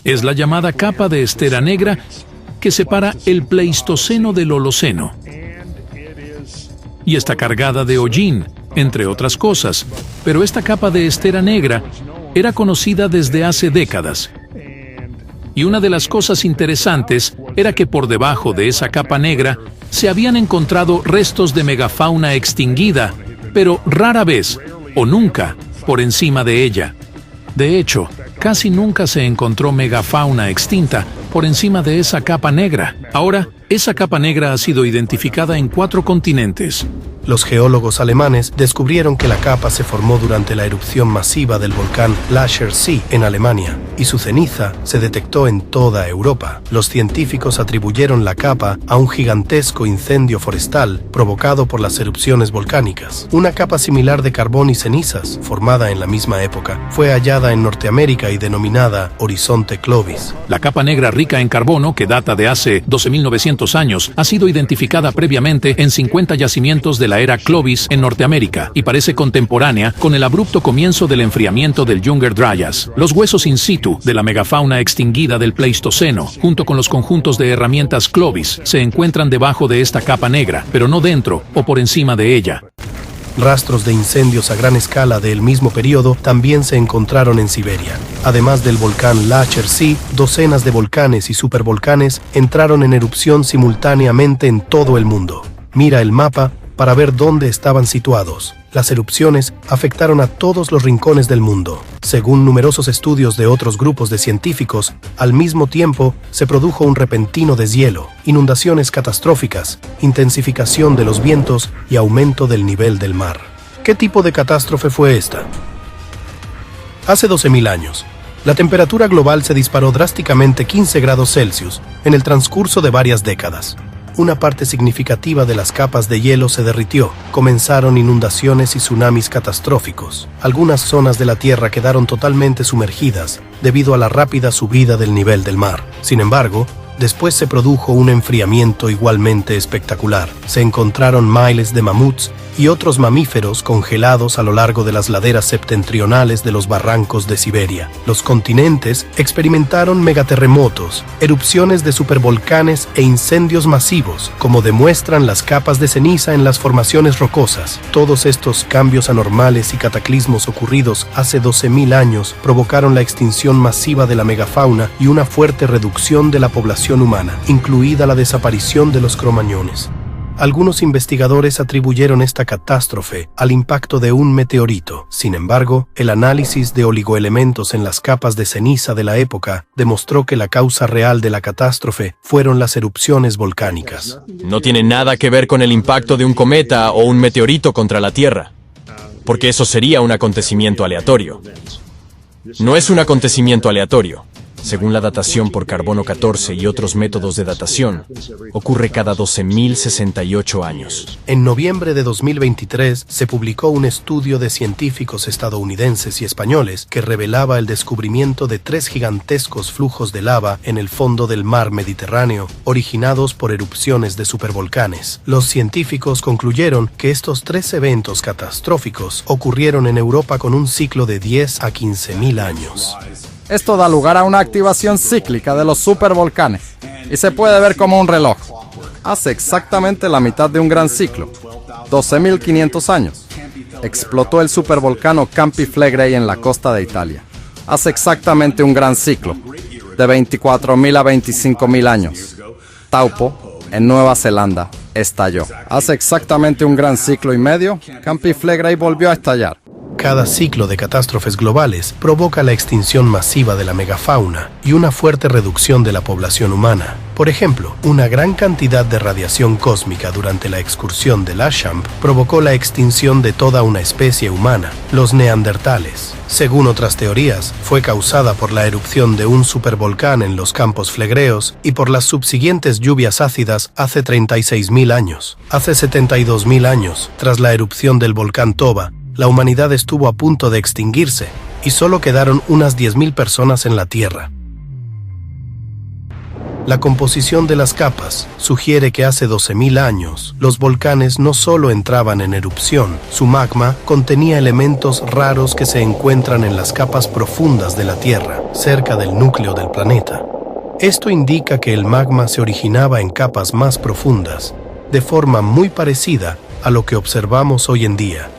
Es la llamada capa de estera negra que separa el Pleistoceno del Holoceno. Y está cargada de hollín, entre otras cosas, pero esta capa de estera negra era conocida desde hace décadas. Y una de las cosas interesantes era que por debajo de esa capa negra se habían encontrado restos de megafauna extinguida, pero rara vez, o nunca, por encima de ella. De hecho, casi nunca se encontró megafauna extinta por encima de esa capa negra. Ahora, esa capa negra ha sido identificada en 4 continentes. Los geólogos alemanes descubrieron que la capa se formó durante la erupción masiva del volcán Lasher See en Alemania, y su ceniza se detectó en toda Europa. Los científicos atribuyeron la capa a un gigantesco incendio forestal provocado por las erupciones volcánicas. Una capa similar de carbón y cenizas, formada en la misma época, fue hallada en Norteamérica y denominada Horizonte Clovis. La capa negra rica en carbono, que data de hace 12.900 años, ha sido identificada previamente en 50 yacimientos de la era Clovis en Norteamérica y parece contemporánea con el abrupto comienzo del enfriamiento del Younger Dryas. Los huesos in situ de la megafauna extinguida del Pleistoceno, junto con los conjuntos de herramientas Clovis, se encuentran debajo de esta capa negra, pero no dentro o por encima de ella. Rastros de incendios a gran escala del mismo periodo también se encontraron en Siberia. Además del volcán Lasher See, docenas de volcanes y supervolcanes entraron en erupción simultáneamente en todo el mundo. Mira el mapa para ver dónde estaban situados. Las erupciones afectaron a todos los rincones del mundo. Según numerosos estudios de otros grupos de científicos, al mismo tiempo se produjo un repentino deshielo, inundaciones catastróficas, intensificación de los vientos y aumento del nivel del mar. ¿Qué tipo de catástrofe fue esta? Hace 12.000 años, la temperatura global se disparó drásticamente 15 grados Celsius en el transcurso de varias décadas. Una parte significativa de las capas de hielo se derritió. Comenzaron inundaciones y tsunamis catastróficos. Algunas zonas de la Tierra quedaron totalmente sumergidas debido a la rápida subida del nivel del mar. Sin embargo, después se produjo un enfriamiento igualmente espectacular. Se encontraron miles de mamuts y otros mamíferos congelados a lo largo de las laderas septentrionales de los barrancos de Siberia. Los continentes experimentaron megaterremotos, erupciones de supervolcanes e incendios masivos, como demuestran las capas de ceniza en las formaciones rocosas. Todos estos cambios anormales y cataclismos ocurridos hace 12.000 años provocaron la extinción masiva de la megafauna y una fuerte reducción de la población humana, incluida la desaparición de los cromañones. Algunos investigadores atribuyeron esta catástrofe al impacto de un meteorito. Sin embargo, el análisis de oligoelementos en las capas de ceniza de la época demostró que la causa real de la catástrofe fueron las erupciones volcánicas. No tiene nada que ver con el impacto de un cometa o un meteorito contra la Tierra, porque eso sería un acontecimiento aleatorio. No es un acontecimiento aleatorio. Según la datación por carbono 14 y otros métodos de datación, ocurre cada 12.068 años. En noviembre de 2023 se publicó un estudio de científicos estadounidenses y españoles que revelaba el descubrimiento de 3 gigantescos flujos de lava en el fondo del mar Mediterráneo, originados por erupciones de supervolcanes. Los científicos concluyeron que estos 3 eventos catastróficos ocurrieron en Europa con un ciclo de 10 a 15.000 años. Esto da lugar a una activación cíclica de los supervolcanes y se puede ver como un reloj. Hace exactamente la mitad de un gran ciclo, 12.500 años, explotó el supervolcán Campi Flegrei en la costa de Italia. Hace exactamente un gran ciclo, de 24.000 a 25.000 años, Taupo, en Nueva Zelanda, estalló. Hace exactamente un gran ciclo y medio, Campi Flegrei volvió a estallar. Cada ciclo de catástrofes globales provoca la extinción masiva de la megafauna y una fuerte reducción de la población humana. Por ejemplo, una gran cantidad de radiación cósmica durante la excursión de Lasham provocó la extinción de toda una especie humana, los neandertales. Según otras teorías, fue causada por la erupción de un supervolcán en los campos flegreos y por las subsiguientes lluvias ácidas hace 36.000 años. Hace 72.000 años, tras la erupción del volcán Toba, la humanidad estuvo a punto de extinguirse y solo quedaron unas 10.000 personas en la Tierra. La composición de las capas sugiere que hace 12.000 años los volcanes no solo entraban en erupción, su magma contenía elementos raros que se encuentran en las capas profundas de la Tierra, cerca del núcleo del planeta. Esto indica que el magma se originaba en capas más profundas, de forma muy parecida a lo que observamos hoy en día.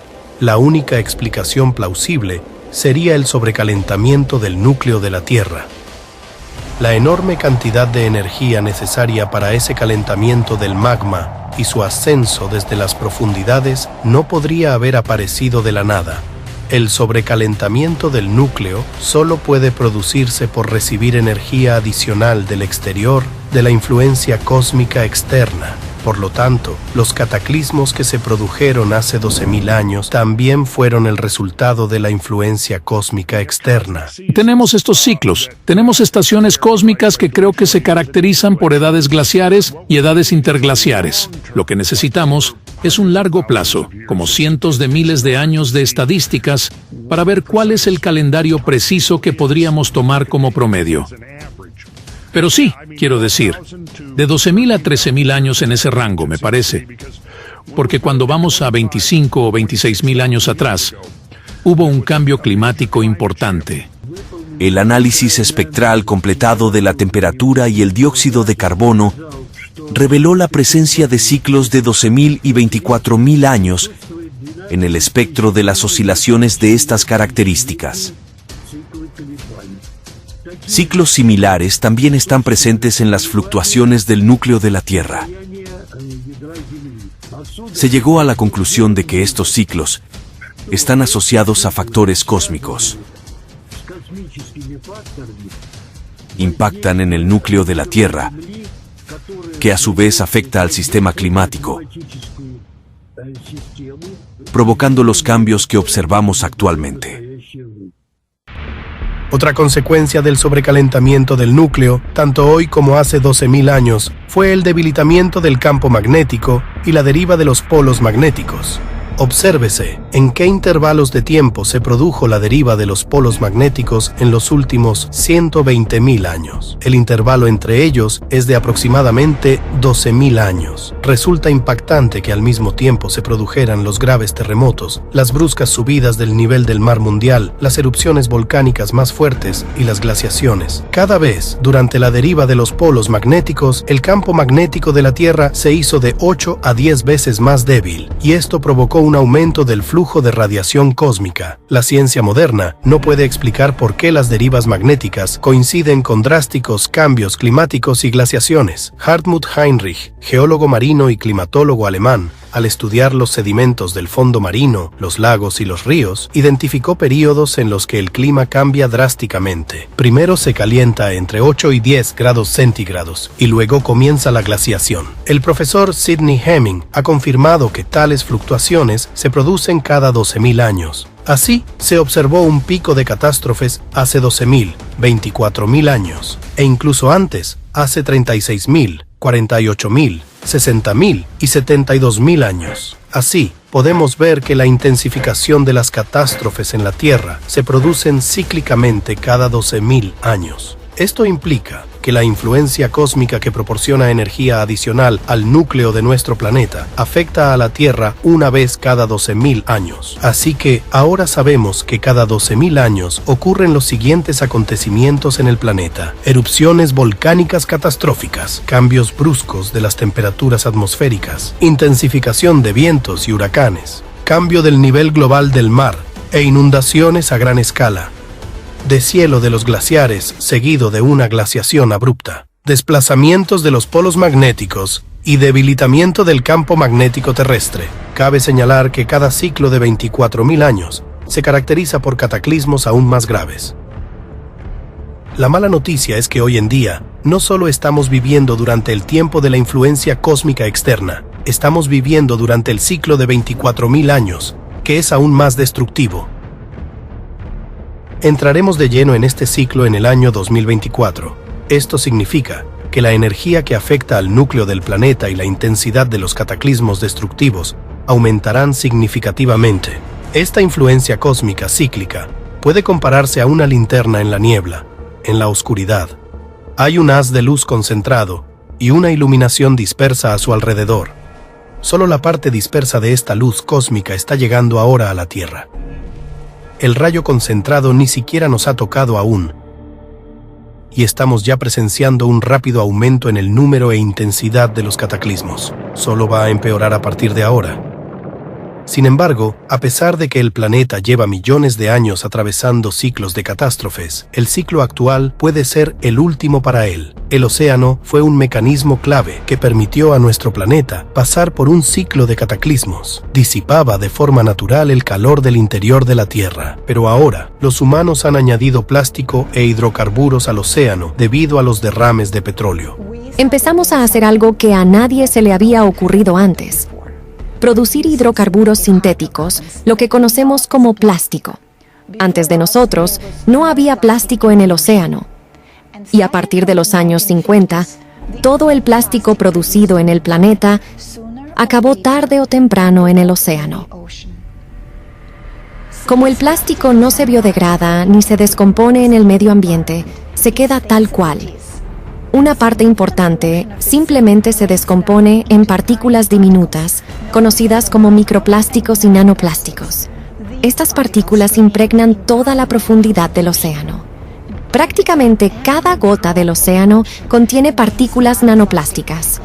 La única explicación plausible sería el sobrecalentamiento del núcleo de la Tierra. La enorme cantidad de energía necesaria para ese calentamiento del magma y su ascenso desde las profundidades no podría haber aparecido de la nada. El sobrecalentamiento del núcleo solo puede producirse por recibir energía adicional del exterior de la influencia cósmica externa. Por lo tanto, los cataclismos que se produjeron hace 12.000 años también fueron el resultado de la influencia cósmica externa. Tenemos estos ciclos, tenemos estaciones cósmicas que creo que se caracterizan por edades glaciares y edades interglaciares. Lo que necesitamos es un largo plazo, como cientos de miles de años de estadísticas, para ver cuál es el calendario preciso que podríamos tomar como promedio. Pero sí, quiero decir, de 12.000 a 13.000 años en ese rango, me parece. Porque cuando vamos a 25 o 26.000 años atrás, hubo un cambio climático importante. El análisis espectral completado de la temperatura y el dióxido de carbono reveló la presencia de ciclos de 12.000 y 24.000 años en el espectro de las oscilaciones de estas características. Ciclos similares también están presentes en las fluctuaciones del núcleo de la Tierra. Se llegó a la conclusión de que estos ciclos están asociados a factores cósmicos. Impactan en el núcleo de la Tierra, que a su vez afecta al sistema climático, provocando los cambios que observamos actualmente. Otra consecuencia del sobrecalentamiento del núcleo, tanto hoy como hace 12.000 años, fue el debilitamiento del campo magnético y la deriva de los polos magnéticos. Obsérvese en qué intervalos de tiempo se produjo la deriva de los polos magnéticos en los últimos 120.000 años. El intervalo entre ellos es de aproximadamente 12.000 años. Resulta impactante que al mismo tiempo se produjeran los graves terremotos, las bruscas subidas del nivel del mar mundial, las erupciones volcánicas más fuertes y las glaciaciones. Cada vez, durante la deriva de los polos magnéticos, el campo magnético de la Tierra se hizo de 8 a 10 veces más débil, y esto provocó un aumento del flujo de radiación cósmica. La ciencia moderna no puede explicar por qué las derivas magnéticas coinciden con drásticos cambios climáticos y glaciaciones. Hartmut Heinrich, geólogo marino y climatólogo alemán, al estudiar los sedimentos del fondo marino, los lagos y los ríos, identificó períodos en los que el clima cambia drásticamente. Primero se calienta entre 8 y 10 grados centígrados y luego comienza la glaciación. El profesor Sidney Hemming ha confirmado que tales fluctuaciones se producen cada 12.000 años. Así, se observó un pico de catástrofes hace 12.000, 24.000 años, e incluso antes, hace 36.000, 48.000, 60.000 y 72.000 años. Así, podemos ver que la intensificación de las catástrofes en la Tierra se producen cíclicamente cada 12.000 años. Esto implica que la influencia cósmica que proporciona energía adicional al núcleo de nuestro planeta afecta a la Tierra una vez cada 12.000 años. Así que ahora sabemos que cada 12.000 años ocurren los siguientes acontecimientos en el planeta: erupciones volcánicas catastróficas, cambios bruscos de las temperaturas atmosféricas, intensificación de vientos y huracanes, cambio del nivel global del mar e inundaciones a gran escala, deshielo de los glaciares seguido de una glaciación abrupta, desplazamientos de los polos magnéticos y debilitamiento del campo magnético terrestre. Cabe señalar que cada ciclo de 24.000 años se caracteriza por cataclismos aún más graves. La mala noticia es que hoy en día no solo estamos viviendo durante el tiempo de la influencia cósmica externa, estamos viviendo durante el ciclo de 24.000 años, que es aún más destructivo. Entraremos de lleno en este ciclo en el año 2024. Esto significa que la energía que afecta al núcleo del planeta y la intensidad de los cataclismos destructivos aumentarán significativamente. Esta influencia cósmica cíclica puede compararse a una linterna en la niebla, en la oscuridad. Hay un haz de luz concentrado y una iluminación dispersa a su alrededor. Solo la parte dispersa de esta luz cósmica está llegando ahora a la Tierra. El rayo concentrado ni siquiera nos ha tocado aún, y estamos ya presenciando un rápido aumento en el número e intensidad de los cataclismos. Solo va a empeorar a partir de ahora. Sin embargo, a pesar de que el planeta lleva millones de años atravesando ciclos de catástrofes, el ciclo actual puede ser el último para él. El océano fue un mecanismo clave que permitió a nuestro planeta pasar por un ciclo de cataclismos. Disipaba de forma natural el calor del interior de la Tierra, pero ahora los humanos han añadido plástico e hidrocarburos al océano debido a los derrames de petróleo. Empezamos a hacer algo que a nadie se le había ocurrido antes: producir hidrocarburos sintéticos, lo que conocemos como plástico. Antes de nosotros, no había plástico en el océano. Y a partir de los años 50, todo el plástico producido en el planeta acabó tarde o temprano en el océano. Como el plástico no se biodegrada ni se descompone en el medio ambiente, se queda tal cual. Una parte importante simplemente se descompone en partículas diminutas, conocidas como microplásticos y nanoplásticos. Estas partículas impregnan toda la profundidad del océano. Prácticamente cada gota del océano contiene partículas nanoplásticas.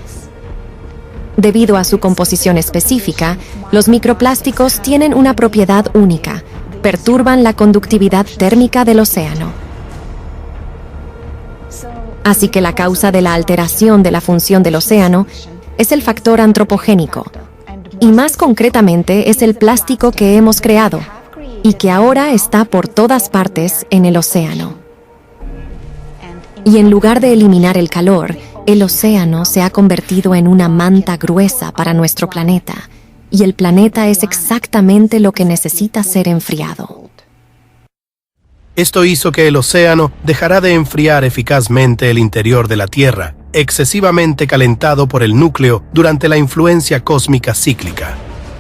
Debido a su composición específica, los microplásticos tienen una propiedad única: perturban la conductividad térmica del océano. Así que la causa de la alteración de la función del océano es el factor antropogénico, y más concretamente es el plástico que hemos creado y que ahora está por todas partes en el océano. Y en lugar de eliminar el calor, el océano se ha convertido en una manta gruesa para nuestro planeta, y el planeta es exactamente lo que necesita ser enfriado. Esto hizo que el océano dejara de enfriar eficazmente el interior de la Tierra, excesivamente calentado por el núcleo durante la influencia cósmica cíclica.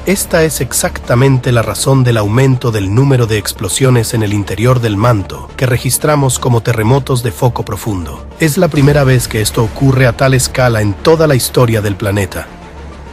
Esta es exactamente la razón del aumento del número de explosiones en el interior del manto, que registramos como terremotos de foco profundo. Es la primera vez que esto ocurre a tal escala en toda la historia del planeta.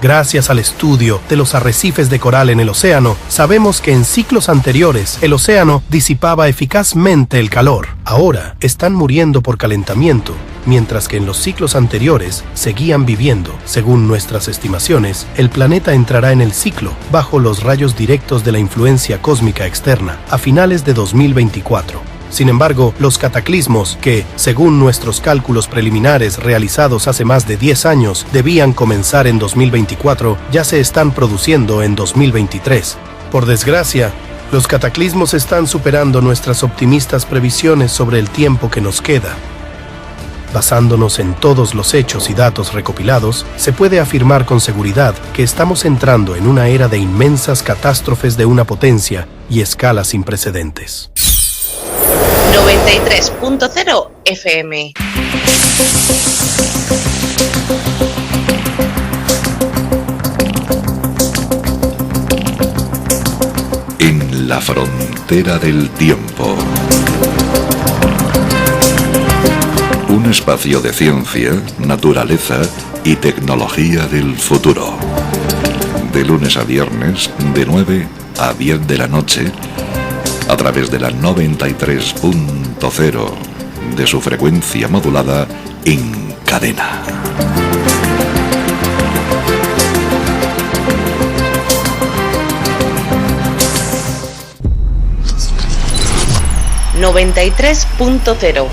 Gracias al estudio de los arrecifes de coral en el océano, sabemos que en ciclos anteriores el océano disipaba eficazmente el calor. Ahora están muriendo por calentamiento, mientras que en los ciclos anteriores seguían viviendo. Según nuestras estimaciones, el planeta entrará en el ciclo bajo los rayos directos de la influencia cósmica externa a finales de 2024. Sin embargo, los cataclismos que, según nuestros cálculos preliminares realizados hace más de 10 años, debían comenzar en 2024, ya se están produciendo en 2023. Por desgracia, los cataclismos están superando nuestras optimistas previsiones sobre el tiempo que nos queda. Basándonos en todos los hechos y datos recopilados, se puede afirmar con seguridad que estamos entrando en una era de inmensas catástrofes de una potencia y escala sin precedentes. 93.0 FM. En la frontera del tiempo. Un espacio de ciencia, naturaleza y tecnología del futuro. De lunes a viernes, de 9 a 10 de la noche, a través de la 93.0 de su frecuencia modulada en cadena. ...93.0